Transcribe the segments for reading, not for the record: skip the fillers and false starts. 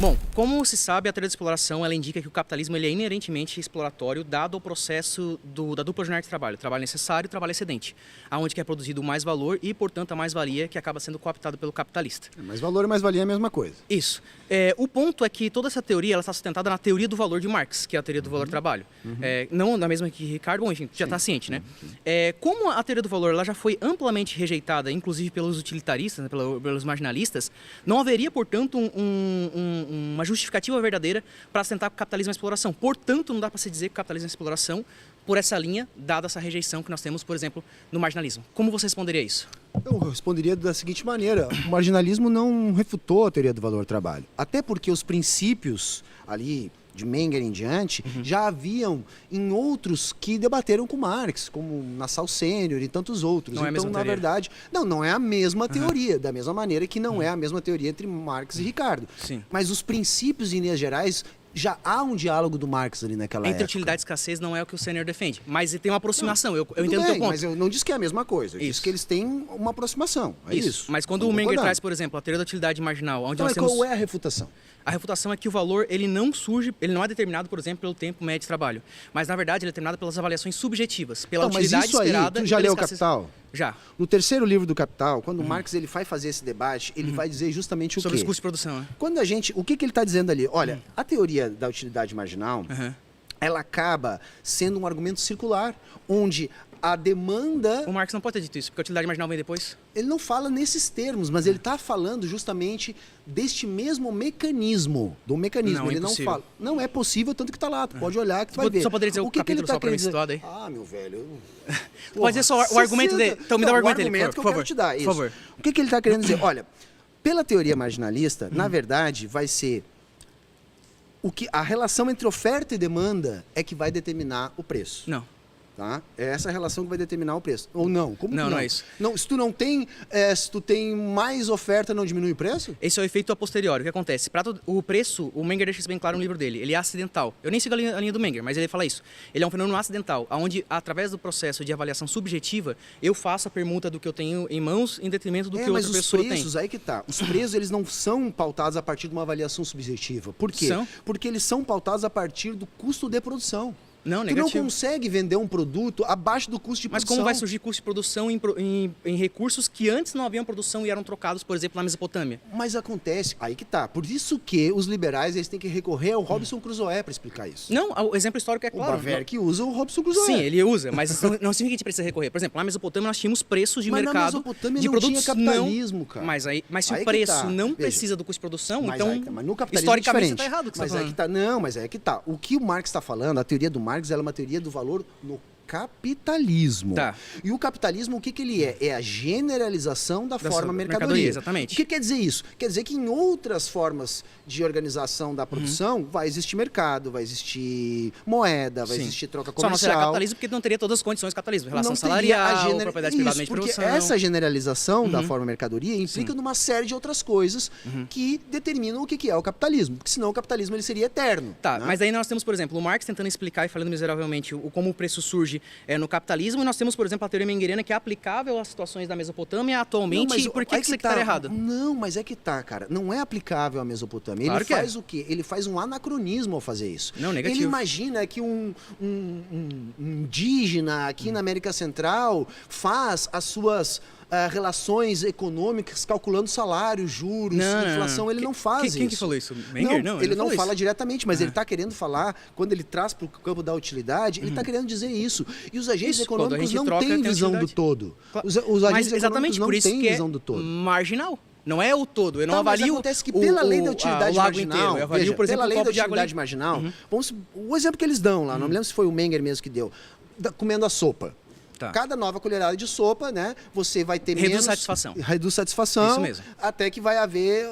Bom, como se sabe, a teoria da exploração ela indica que o capitalismo ele é inerentemente exploratório, dado o processo da dupla jornada de trabalho, trabalho necessário e trabalho excedente, aonde que é produzido mais valor e, portanto, a mais-valia que acaba sendo cooptada pelo capitalista. Mais valor e mais-valia é a mesma coisa. Isso. O ponto é que toda essa teoria ela está sustentada na teoria do valor de Marx, que é a teoria do valor-trabalho. Não na mesma que Ricardo, bom, enfim, já está ciente, né? Como a teoria do valor ela já foi amplamente rejeitada, inclusive pelos utilitaristas, né, pelos marginalistas, não haveria, portanto, uma justificativa verdadeira para sustentar que o capitalismo é exploração. Portanto, não dá para se dizer que o capitalismo é exploração por essa linha, dada essa rejeição que nós temos, por exemplo, no marginalismo. Como você responderia a isso? Eu responderia da seguinte maneira: o marginalismo não refutou a teoria do valor-trabalho. Até porque os princípios ali de Menger em diante, já haviam em outros que debateram com Marx, como Nassau Sênior e tantos outros. Não é a mesma na teoria. Verdade, não é a mesma teoria, da mesma maneira que não é a mesma teoria entre Marx e Ricardo. Sim. Mas os princípios, em linhas gerais, já há um diálogo do Marx ali naquela época. Entre utilidade e escassez não é o que o Sênior defende, mas tem uma aproximação, eu Tudo entendo o teu bem, ponto. mas eu não disse que é a mesma coisa, eu disse Isso. que eles têm uma aproximação. É isso. Mas quando Vamos o Menger concordar. traz, por exemplo, a teoria da utilidade marginal, onde Então, nós e temos... qual é a refutação? A refutação é que o valor ele não surge, ele não é determinado, por exemplo, pelo tempo médio de trabalho, mas na verdade ele é determinado pelas avaliações subjetivas, pela Não, mas utilidade isso aí, esperada. tu já e pela leu o escassez- Capital? Já. No terceiro livro do Capital, quando Marx ele vai fazer esse debate, ele vai dizer justamente o Sobre os quê? custos de produção, né? Quando a gente, o que ele está dizendo ali? Olha, a teoria da utilidade marginal, Aham. ela acaba sendo um argumento circular, onde a demanda, O Marx não pode ter dito isso, porque a utilidade marginal vem depois. ele não fala nesses termos, mas ele está falando justamente deste mesmo mecanismo, do mecanismo. Não, ele impossível. não fala, não é possível, tanto que está lá, tu pode olhar que tu vai ver. Só poderia dizer o que capítulo ele tá só pra mim querendo dizer? situado aí? Ah, meu velho. Pode dizer só o argumento dele. Então me dá o argumento dele, argumento por que eu favor. quero te dar, Por isso. favor. O que ele está querendo dizer? Olha, pela teoria marginalista, na verdade, vai ser a relação entre oferta e demanda é que vai determinar o preço. Não. Tá? É essa relação que vai determinar o preço. Ou não? Como Não, que não é isso. Não, se tu tem mais oferta, não diminui o preço? Esse é o efeito a posteriori. O que acontece? O preço, o Menger deixa isso bem claro no livro dele. Ele é acidental. Eu nem sigo a linha do Menger, mas ele fala isso. Ele é um fenômeno acidental, onde, através do processo de avaliação subjetiva, eu faço a permuta do que eu tenho em mãos em detrimento do que Mas outra os pessoa preços, tem. aí que tá. Os preços, eles não são pautados a partir de uma avaliação subjetiva. Por quê? São? Porque eles são pautados a partir do custo de produção. Não, Tu negativo. não consegue vender um produto abaixo do custo de Mas produção. como vai surgir custo de produção em recursos que antes não haviam produção e eram trocados, por exemplo, na Mesopotâmia? Mas acontece, aí que tá. Por isso que os liberais eles têm que recorrer ao Robinson Crusoe para explicar isso. Não, o exemplo histórico é O claro. Bawerk usa o Robinson Crusoe. Sim, ele usa, mas isso não significa que a gente precisa recorrer. Por exemplo, na Mesopotâmia nós tínhamos preços de Mas na mercado Mesopotâmia de não produtos tinha capitalismo, cara. Mas se Aí o que preço tá. não Veja. precisa do custo de produção, Mas então aí que tá. Mas no capitalismo historicamente é você está diferente. errado o que você Mas está aí que falando. tá. Não, mas aí que tá. O que o Marx está falando, a teoria do Marx, ela é uma teoria do valor no capitalismo. Tá. E o capitalismo, o que ele é? É a generalização da forma sua mercadoria. mercadoria, exatamente. O que quer dizer isso? Quer dizer que em outras formas de organização da produção vai existir mercado, vai existir moeda, vai Sim. existir troca Só não comercial. será capitalismo porque não teria todas as condições do capitalismo. Relação Não teria a salarial, propriedade privada de porque produção. essa generalização da forma mercadoria implica numa série de outras coisas que determinam o que é o capitalismo. Porque senão o capitalismo ele seria eterno. Tá, né? mas aí nós temos, por exemplo, o Marx tentando explicar e falando miseravelmente como o preço surge no capitalismo, e nós temos, por exemplo, a teoria mengeriana que é aplicável às situações da Mesopotâmia atualmente. mas E por que aí você está errado? Não, mas é que tá, cara. Não é aplicável à Mesopotâmia. Claro Ele que é. faz o quê? Ele faz um anacronismo ao fazer isso. Não, negativo. Ele imagina que um indígena aqui na América Central faz as suas relações econômicas calculando salário, juros, inflação. Ele não faz isso. Quem que falou isso? Menger? Não, ele não falou fala isso. diretamente, mas ele está querendo falar, quando ele traz para o campo da utilidade, ele está querendo dizer isso. E os agentes Isso, quando a econômicos gente não troca, têm tem visão do utilidade. todo. Claro. Os agentes Mas exatamente econômicos não por isso têm que visão do é todo. marginal. Não é o todo. Eu não Tá, mas avalio acontece que pela lei da o utilidade lago marginal, inteiro. Eu avalio, veja, por exemplo, pela o lei da copo de água utilidade ali. marginal, o exemplo que eles dão lá, não me lembro se foi o Menger mesmo que deu, comendo a sopa. Tá. Cada nova colherada de sopa, né, você vai ter Reduz menos... satisfação. Reduz satisfação. Isso mesmo. Até que vai haver...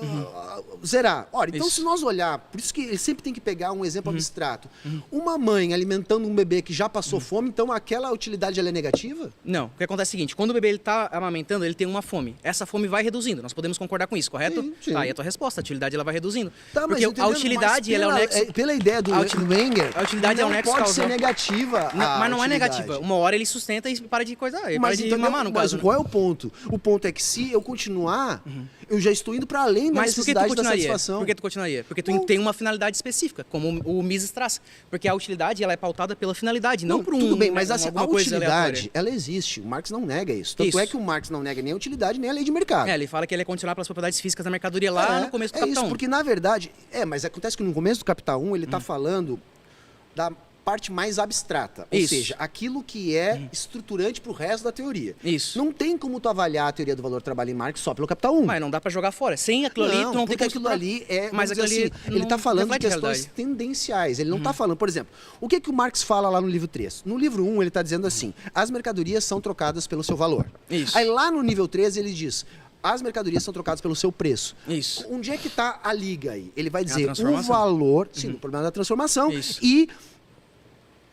zerar. Olha, então Isso. se nós olhar... Por isso que ele sempre tem que pegar um exemplo abstrato. Uma mãe alimentando um bebê que já passou fome, então aquela utilidade ela é negativa? Não, o que acontece é o seguinte, quando o bebê está amamentando, ele tem uma fome. Essa fome vai reduzindo, nós podemos concordar com isso, correto? Sim, sim. Tá, aí a tua resposta, a utilidade ela vai reduzindo. Tá, mas porque eu a utilidade ela é o nexo... pela ideia do a Wenger, a utilidade é o não nexo pode causal. ser negativa. Não, mas não é utilidade. negativa. Uma hora ele sustenta e para de coisar, para Mas, de entendeu? mamar, no Mas caso. qual é o ponto? O ponto é que se eu continuar, eu já estou indo para além da Mas por que tu necessidade da continuaria? satisfação. Por que tu continuaria? Porque tu tem uma finalidade específica, como o Mises traz. Porque a utilidade, ela é pautada pela finalidade, não por um... Tudo bem, mas assim, a alguma coisa utilidade, aleatória. ela existe. O Marx não nega isso. Tanto Isso. é que o Marx não nega nem a utilidade, nem a lei de mercado. Ele fala que ele é condicionado pelas propriedades físicas da mercadoria lá no começo do Capital isso, 1. porque na verdade... mas acontece que no começo do Capital 1, ele está falando da parte mais abstrata. Ou Isso. seja, aquilo que é estruturante para o resto da teoria. Isso. Não tem como tu avaliar a teoria do valor do trabalho em Marx só pelo Capital 1. Mas não dá pra jogar fora. Sem aquilo ali, tu não tem porque como aquilo ali é... Mas vamos dizer aquilo ali ele está não falando de reflete a questões realidade. tendenciais. Ele não está falando... Por exemplo, o que o Marx fala lá no livro 3? No livro 1, ele está dizendo assim, as mercadorias são trocadas pelo seu valor. Isso. Aí lá no nível 13, ele diz... As mercadorias são trocadas pelo seu preço. Isso. Onde é que está a liga aí? Ele vai dizer o transformação. valor... Sim, o problema da transformação. Isso. E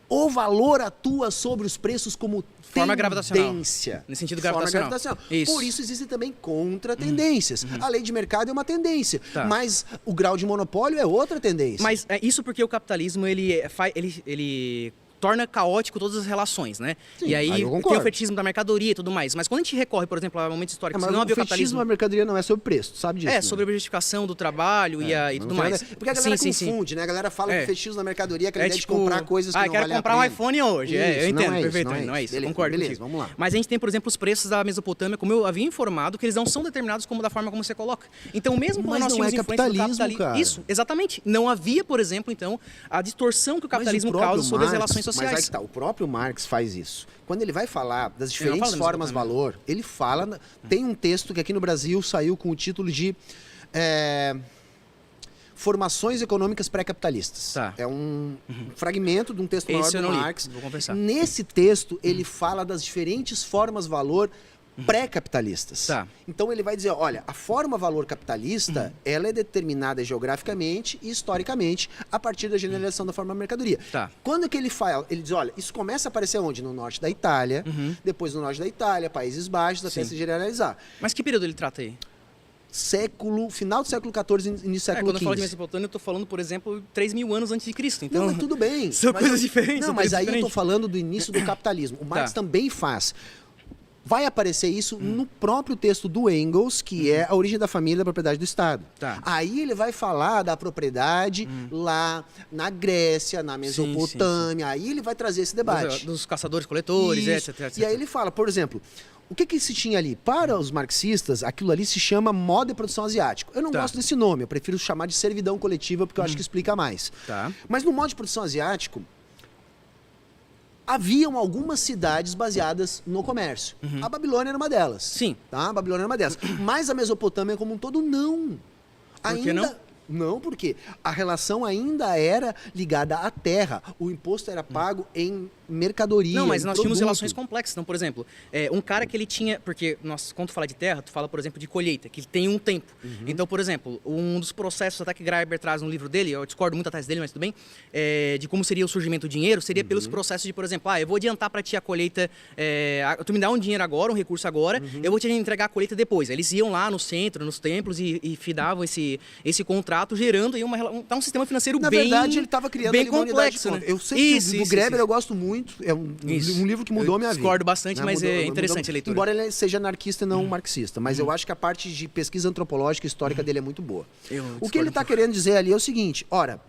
o valor atua sobre os preços como Forma gravitacional. tendência. Nesse sentido Forma gravitacional. Isso. Por isso existem também contratendências. A lei de mercado é uma tendência, Tá. mas o grau de monopólio é outra tendência. Mas é isso porque o capitalismo, ele torna caótico todas as relações, né? Sim, e aí eu tem concordo. o fetichismo da mercadoria e tudo mais. Mas quando a gente recorre, por exemplo, a momentos históricos, mas que não o havia o fetichismo capitalismo... da mercadoria não é sobre preço, tu sabe disso? É, né? sobre a objetificação do trabalho e Não tudo tem mais. nada a ver. Porque a galera confunde, né? A galera fala que o fetichismo da mercadoria é aquela ideia de comprar coisas que não quero valem a comprar um pena. iPhone hoje. Eu Isso, entendo, não é isso, perfeitamente. Não é isso, Beleza, concordo beleza, contigo. vamos lá. Mas a gente tem, por exemplo, os preços da Mesopotâmia, como eu havia informado, que eles não são determinados como da forma como você coloca. Então, mesmo quando Mas nós não tínhamos é influência do capitalismo, capitalismo... cara. Isso, exatamente. Não havia, por exemplo, então, a distorção que o capitalismo Mas o próprio causa sobre as Marx- relações sociais. Mas aí que tá, o próprio Marx faz isso. Quando ele vai falar das diferentes fala da formas Mesopotâmia. valor, ele fala... Tem um texto que aqui no Brasil saiu com o título de Formações Econômicas Pré-Capitalistas. Tá. É um fragmento de um texto maior Esse eu do não li, Marx. vou confessar. Nesse texto, ele fala das diferentes formas valor pré-capitalistas. Tá. Então ele vai dizer, olha, a forma valor capitalista, ela é determinada geograficamente e historicamente a partir da generalização da forma mercadoria. Tá. Quando que ele fala? Ele diz, olha, isso começa a aparecer onde? No norte da Itália, depois no norte da Itália, Países Baixos, até Sim. se generalizar. Mas que período ele trata aí? Final do século XIV, início do século Quando eu falo de XV. Mesopotâmia, eu tô falando, por exemplo, 3.000 anos antes de Cristo. Então, Não, mas tudo bem. São Mas coisas diferentes. Não, são mas coisas aí eu tô diferentes. falando do início do capitalismo. O Marx Tá. também faz. Vai aparecer isso no próprio texto do Engels, que é a origem da família da propriedade do Estado. Tá. Aí ele vai falar da propriedade lá na Grécia, na Mesopotâmia. Aí ele vai trazer esse debate. Dos caçadores-coletores, Isso. etc, etc. E aí ele fala, por exemplo, o que se tinha ali? Para os marxistas, aquilo ali se chama moda e produção asiático. Eu não Tá. gosto desse nome, eu prefiro chamar de servidão coletiva, porque eu acho que explica mais. Tá. Mas no modo de produção asiático, haviam algumas cidades baseadas no comércio. A Babilônia era uma delas. Sim. Tá? A Babilônia era uma delas. Mas a Mesopotâmia como um todo, não. Por que não? Não, porque a relação ainda era ligada à terra. O imposto era pago em mercadoria. Não, mas em nós tínhamos produto. relações complexas. Então, por exemplo, um cara que ele tinha... Porque quando tu fala de terra, tu fala, por exemplo, de colheita, que tem um tempo. Então, por exemplo, um dos processos até que Graeber traz no livro dele, eu discordo muito atrás dele, mas tudo bem, de como seria o surgimento do dinheiro, seria pelos processos de, por exemplo, eu vou adiantar para ti a colheita, tu me dá um dinheiro agora, um recurso agora, eu vou te entregar a colheita depois. Eles iam lá no centro, nos templos e fidavam esse contrato, gerando aí um sistema financeiro Na bem verdade, ele estava criando bem ali uma unidade de complexo, né? conta. Eu sei que o Graeber eu gosto muito, é um livro que mudou Eu minha vida. discordo bastante, mas Mudou- é interessante a leitura. Embora ele seja anarquista e não marxista, mas eu acho que a parte de pesquisa antropológica e histórica dele é muito boa. Eu O que discordo ele está um pouco. querendo dizer ali é o seguinte, ora,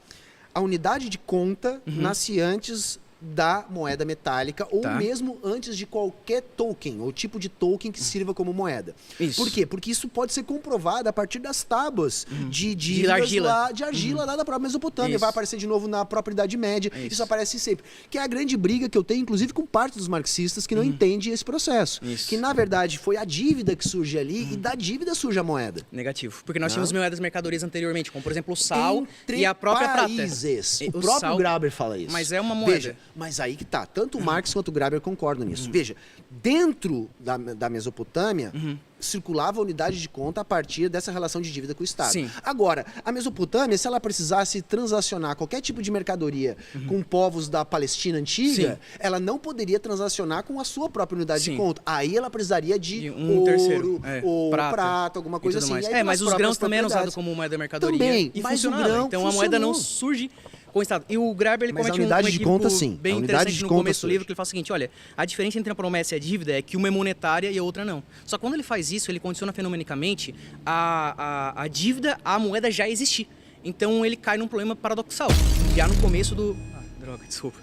a unidade de conta nasce antes da moeda metálica ou Tá. mesmo antes de qualquer token ou tipo de token que sirva como moeda. Isso. Por quê? Porque isso pode ser comprovado a partir das tábuas de argila. argila lá da própria Mesopotâmia. Isso. Vai aparecer de novo na própria Idade Média. Isso. Isso aparece sempre. Que é a grande briga que eu tenho, inclusive, com parte dos marxistas que não entende esse processo. Isso. Que, na verdade, foi a dívida que surge ali e da dívida surge a moeda. Negativo. Porque nós Não. tínhamos moedas mercadorias anteriormente, como por exemplo o sal Entre e a própria países. prata. O próprio sal, Graeber fala isso. Mas é uma moeda. Veja, mas aí que tá. Tanto o Marx quanto o Graeber concordam nisso. Veja, dentro da Mesopotâmia, circulava a unidade de conta a partir dessa relação de dívida com o Estado. Sim. Agora, a Mesopotâmia, se ela precisasse transacionar qualquer tipo de mercadoria com povos da Palestina antiga, Sim. ela não poderia transacionar com a sua própria unidade Sim. de conta. Aí ela precisaria de um ouro, terceiro, ou prata, prata, alguma coisa e tudo assim. mais. E aí, mas pelas os grãos próprias também eram usados propriedades. como moeda mercadoria Também, e mas o funcionava. grão Então a moeda não funcionou. surge Com o Estado. E o Graeber, ele Mas a comete unidade um de equívoco conta, sim. bem A unidade interessante de no conta começo do surge. livro, que ele fala o seguinte, olha, a diferença entre a promessa e a dívida é que uma é monetária e a outra não. Só que quando ele faz isso, ele condiciona fenomenicamente a dívida à moeda já existir. Então ele cai num problema paradoxal. Já no começo do... Ah, droga, desculpa.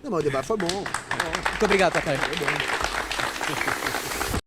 Não, mas o debate foi bom. Muito obrigado, Takai. Foi bom.